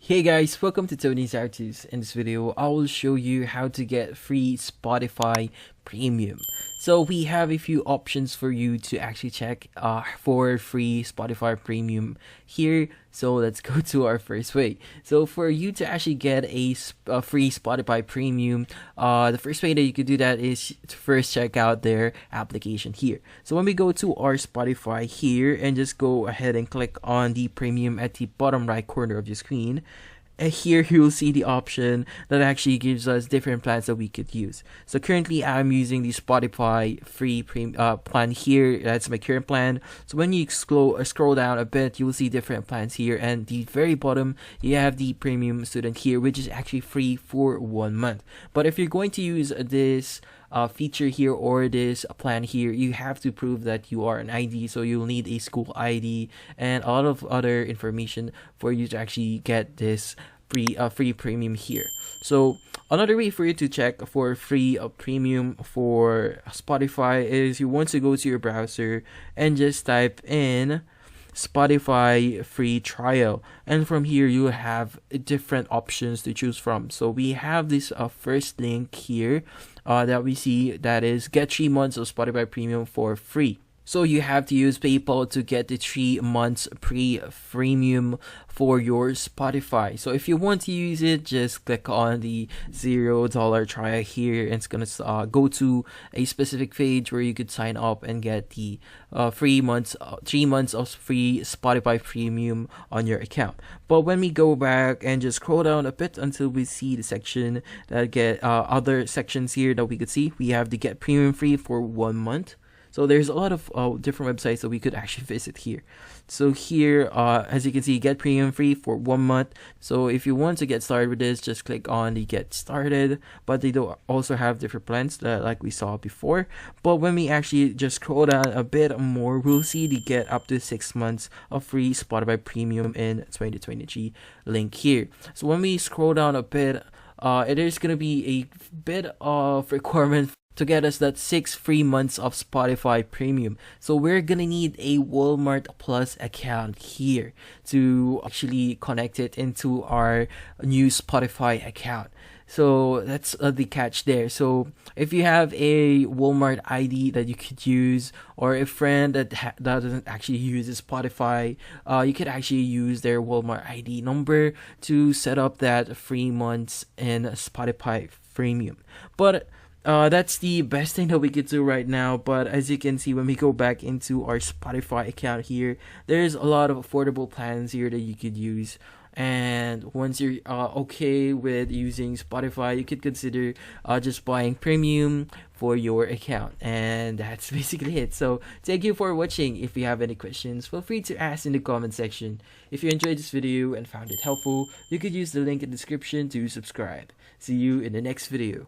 Hey guys, welcome to Tony's Artus. In this video, I will show you how to get free Spotify Premium. So we have a few options for you to actually check for free Spotify Premium here. So let's go to our first way. So for you to actually get a free Spotify Premium, the first way that you could do that is to first check out their application here. So when we go to our Spotify here and just go ahead and click on the premium at the bottom right corner of your screen, and here you'll see the option that actually gives us different plans that we could use. So currently I'm using the Spotify free plan here. That's my current plan. So when you scroll down a bit, you'll see different plans here, and the very bottom you have the premium student here, which is actually free for 1 month. But if you're going to use this feature here or this plan here, you have to prove that you are an ID. So you'll need a school ID and a lot of other information for you to actually get this free premium here. So another way for you to check for free premium for Spotify is you want to go to your browser and just type in Spotify free trial, and from here you have different options to choose from. So we have this first link here that we see, that is get 3 months of Spotify Premium for free. So you have to use PayPal to get the 3 months premium for your Spotify. So if you want to use it, just click on the $0 trial here, and it's gonna go to a specific page where you could sign up and get the 3 months of free Spotify Premium on your account. But when we go back and just scroll down a bit until we see the section that get other sections here that we could see, we have the get premium free for 1 month. So there's a lot of different websites that we could actually visit here. So here, as you can see, get premium free for 1 month. So if you want to get started with this, just click on the get started. But they do also have different plans like we saw before. But when we actually just scroll down a bit more, we'll see the get up to 6 months of free Spotify Premium in 2023 link here. So when we scroll down a bit, it is going to be a bit of requirement to get us that 6 free months of Spotify Premium. So we're gonna need a Walmart Plus account here to actually connect it into our new Spotify account. So that's the catch there. So if you have a Walmart ID that you could use, or a friend that doesn't actually use Spotify, you could actually use their Walmart ID number to set up that 3 months in Spotify Premium. But that's the best thing that we could do right now. But as you can see, when we go back into our Spotify account here, there's a lot of affordable plans here that you could use. And once you're okay with using Spotify, you could consider just buying premium for your account. And that's basically it. So thank you for watching. If you have any questions, feel free to ask in the comment section. If you enjoyed this video and found it helpful, you could use the link in the description to subscribe. See you in the next video.